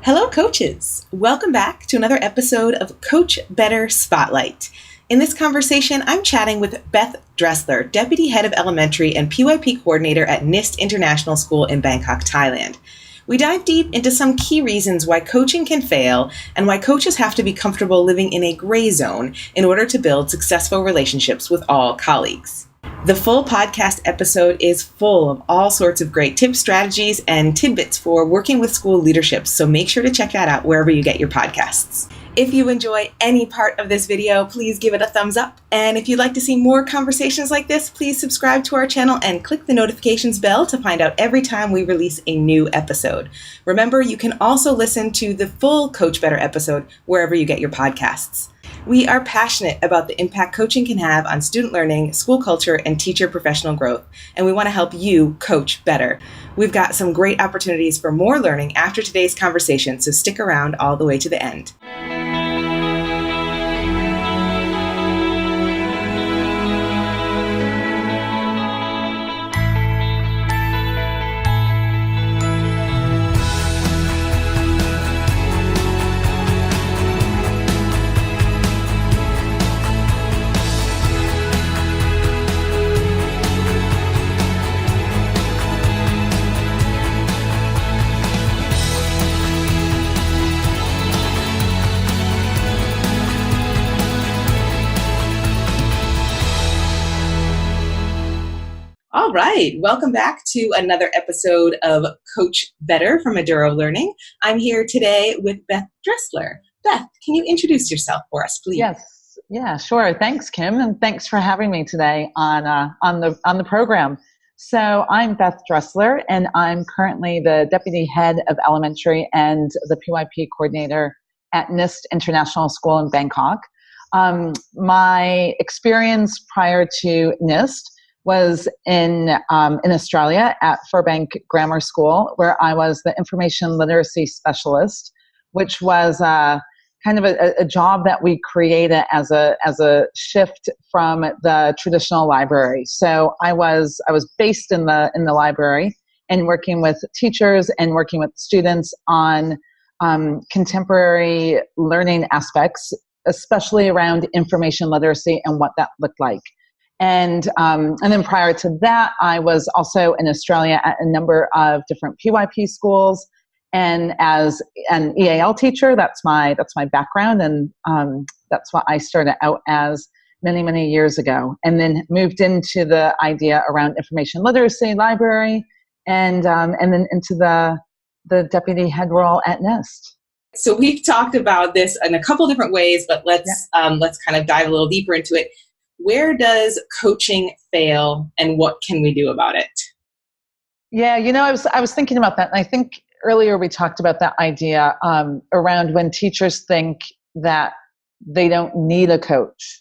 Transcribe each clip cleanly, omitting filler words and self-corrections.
Hello, coaches. Welcome back to another episode of Coach Better Spotlight. In this conversation, I'm chatting with Beth Dressler, Deputy Head of Elementary and PYP Coordinator at NIST International School in Bangkok, Thailand. We dive deep into some key reasons why coaching can fail and why coaches have to be comfortable living in a gray zone in order to build successful relationships with all colleagues. The full podcast episode is full of all sorts of great tips, strategies, and tidbits for working with school leadership, so make sure to check that out wherever you get your podcasts. If you enjoy any part of this video, please give it a thumbs up. And if you'd like to see more conversations like this, please subscribe to our channel and click the notifications bell to find out every time we release a new episode. Remember, you can also listen to the full Coach Better episode wherever you get your podcasts. We are passionate about the impact coaching can have on student learning, school culture, and teacher professional growth, and we want to help you coach better. We've got some great opportunities for more learning after today's conversation, so stick around all the way to the end. All right, welcome back to another episode of Coach Better from Eduro Learning. I'm here today with Beth Dressler. Beth, can you introduce yourself for us, please? Yes, yeah, sure. Thanks, Kim, and thanks for having me today on the program. So I'm Beth Dressler, and I'm currently the Deputy Head of Elementary and the PYP Coordinator at NIST International School in Bangkok. My experience prior to NIST was in Australia at Burbank Grammar School, where I was the information literacy specialist, which was kind of a job that we created as a shift from the traditional library. So I was based in the library and working with teachers and working with students on contemporary learning aspects, especially around information literacy and what that looked like. And then prior to that, I was also in Australia at a number of different PYP schools, and as an EAL teacher, that's my background, and that's what I started out as many years ago, and then moved into the idea around information literacy library, and then into the deputy head role at NIST. So we've talked about this in a couple different ways, but let's kind of dive a little deeper into it. Where does coaching fail, and what can we do about it? Yeah, I was thinking about that, and I think earlier we talked about that idea around when teachers think that they don't need a coach,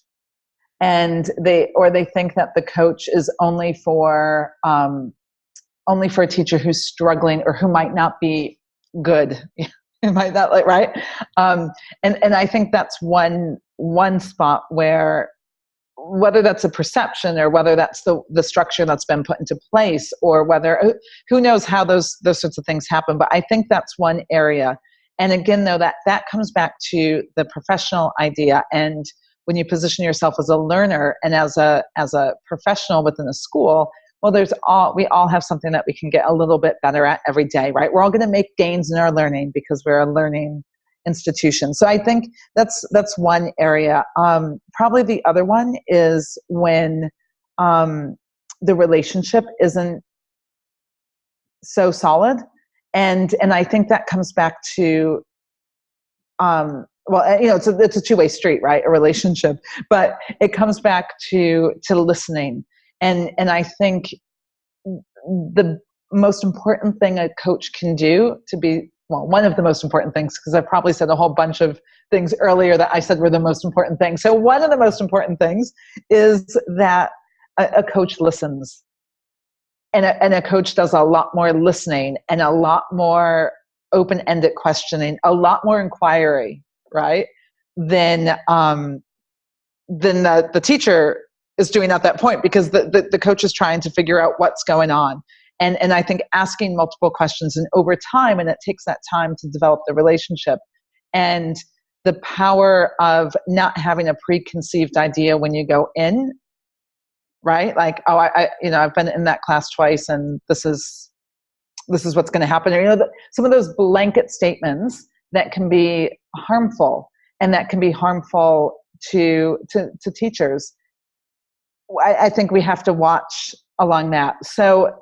and they think that the coach is only for a teacher who's struggling or who might not be good. Might not, right? And I think that's one spot where, whether that's a perception or whether that's the structure that's been put into place, or whether, who knows how those sorts of things happen. But I think that's one area. And again, though, that comes back to the professional idea. And when you position yourself as a learner and as a professional within a school, well, we all have something that we can get a little bit better at every day, right? We're all going to make gains in our learning because we're a learning institution. So I think that's one area. Probably the other one is when the relationship isn't so solid, and I think that comes back to it's a two-way street, right? A relationship, but it comes back to listening, and I think the most important thing a coach can do to be, well, one of the most important things, because I've probably said a whole bunch of things earlier that I said were the most important things. So one of the most important things is that a coach listens. And a coach does a lot more listening and a lot more open-ended questioning, a lot more inquiry, right? Than the teacher is doing at that point, because the coach is trying to figure out what's going on. And I think asking multiple questions and over time, and it takes that time to develop the relationship, and the power of not having a preconceived idea when you go in, right? Like, oh, I've been in that class twice and this is what's going to happen. Or, some of those blanket statements that can be harmful, and that can be harmful to teachers. I think we have to watch along that. So,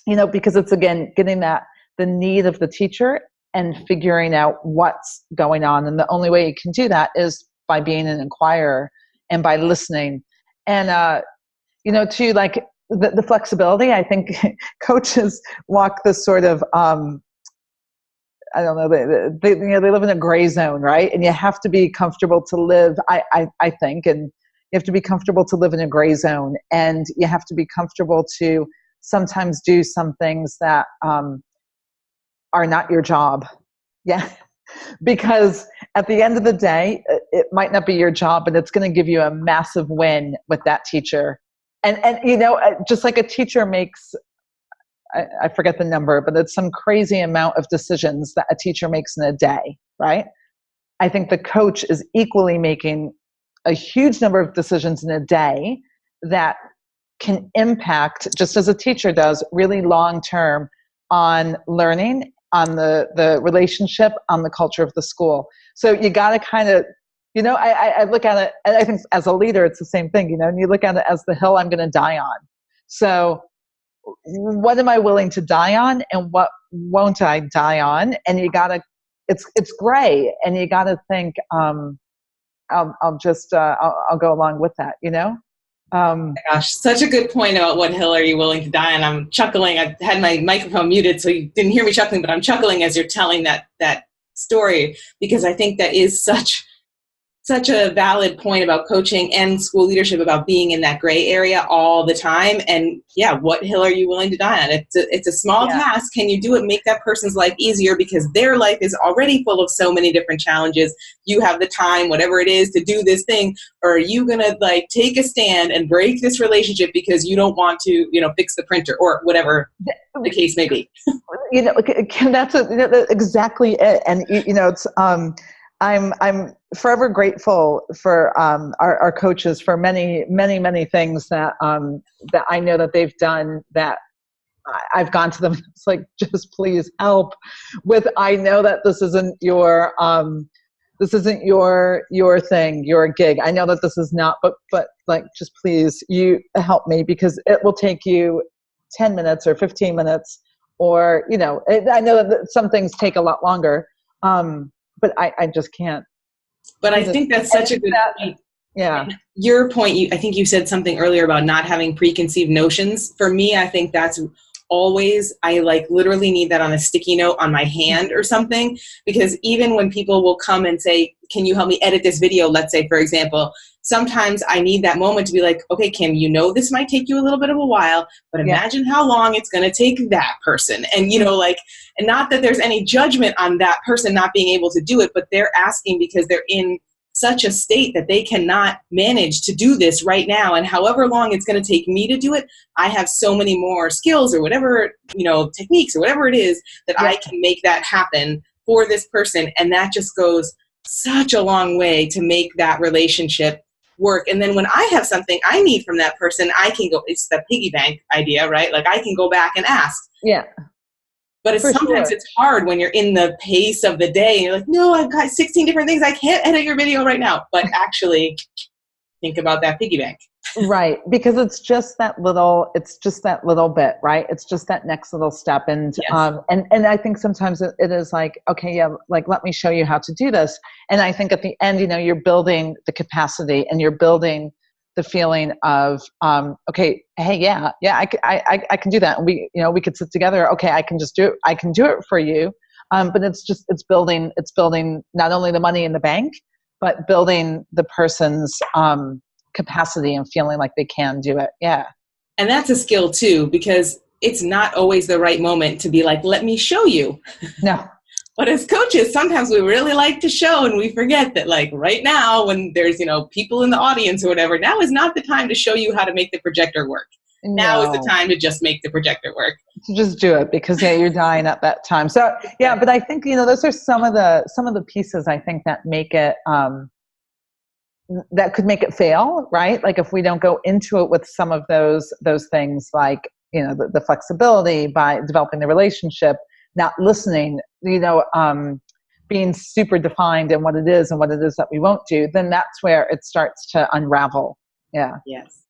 because it's, again, getting the need of the teacher and figuring out what's going on. And the only way you can do that is by being an inquirer and by listening. And, to like the flexibility, I think coaches walk this sort of, I don't know, they live in a gray zone, right? And you have to be comfortable to live, I think, and you have to be comfortable to live in a gray zone, and you have to be comfortable to sometimes do some things that are not your job. Yeah. Because at the end of the day, it might not be your job, but it's going to give you a massive win with that teacher. And just like a teacher makes, I forget the number, but it's some crazy amount of decisions that a teacher makes in a day, right? I think the coach is equally making a huge number of decisions in a day that can impact, just as a teacher does, really long-term on learning, on the relationship, on the culture of the school. So you got to kind of, I look at it, and I think as a leader, it's the same thing, and you look at it as the hill I'm going to die on. So what am I willing to die on, and what won't I die on? And you got to, it's gray, and you got to think, I'll go along with that, Oh my gosh, such a good point about what hill are you willing to die on. I'm chuckling. I had my microphone muted, so you didn't hear me chuckling, but I'm chuckling as you're telling that story, because I think that is such a valid point about coaching and school leadership, about being in that gray area all the time. And yeah, what hill are you willing to die on? It's a small task. Can you do it? Make that person's life easier, because their life is already full of so many different challenges. You have the time, whatever it is, to do this thing. Or are you going to take a stand and break this relationship because you don't want to, fix the printer, or whatever the case may be? That's exactly it. And, it's, I'm forever grateful for our coaches for many, many, many things that I know that they've done, that I've gone to them. It's like, just please help with. I know that this isn't your thing, your gig. I know that this is not, but just please, you help me, because it will take you 10 minutes or 15 minutes, or I know that some things take a lot longer. But I just can't. But I think that's such a good point. Yeah. Your point, I think you said something earlier about not having preconceived notions. For me, I think that's always, I literally need that on a sticky note on my hand or something, because even when people will come and say, can you help me edit this video? Let's say, for example, sometimes I need that moment to be like, okay, Kim, this might take you a little bit of a while, but imagine how long it's going to take that person. And, and not that there's any judgment on that person not being able to do it, but they're asking because they're in such a state that they cannot manage to do this right now. And however long it's going to take me to do it, I have so many more skills or whatever, techniques or whatever it is that I can make that happen for this person. And that just goes such a long way to make that relationship work. And then when I have something I need from that person, I can go, it's the piggy bank idea, right? I can go back and ask. Yeah. But sometimes it's hard when you're in the pace of the day and you're like, no, I've got 16 different things. I can't edit your video right now. But actually think about that piggy bank. Right. Because it's just that little bit, right? It's just that next little step. And, and I think sometimes it is like, okay, let me show you how to do this. And I think at the end, you're building the capacity, and you're building the feeling of, okay, hey, I can do that. And we could sit together. Okay, I can just do it. I can do it for you. But it's building not only the money in the bank, but building the person's capacity and feeling like they can do it. Yeah. And that's a skill too, because it's not always the right moment to be like, let me show you. No. But as coaches, sometimes we really like to show, and we forget that right now when there's, people in the audience or whatever, now is not the time to show you how to make the projector work. Now is the time to just make the projector work. To just do it because you're dying at that time. So but I think those are some of the pieces I think that make it that could make it fail, right? Like if we don't go into it with some of those things, like the flexibility by developing the relationship, not listening, being super defined in what it is and what it is that we won't do, then that's where it starts to unravel. Yeah. Yes.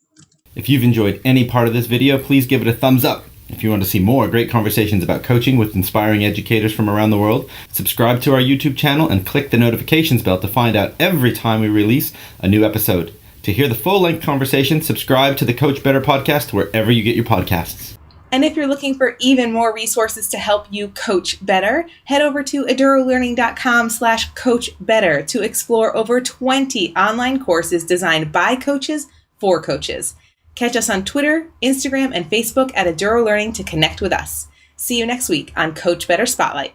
If you've enjoyed any part of this video, please give it a thumbs up. If you want to see more great conversations about coaching with inspiring educators from around the world, subscribe to our YouTube channel and click the notifications bell to find out every time we release a new episode. To hear the full-length conversation, subscribe to the Coach Better podcast wherever you get your podcasts. And if you're looking for even more resources to help you coach better, head over to edurolearning.com/coachbetter to explore over 20 online courses designed by coaches for coaches. Catch us on Twitter, Instagram, and Facebook at Eduro Learning to connect with us. See you next week on Coach Better Spotlight.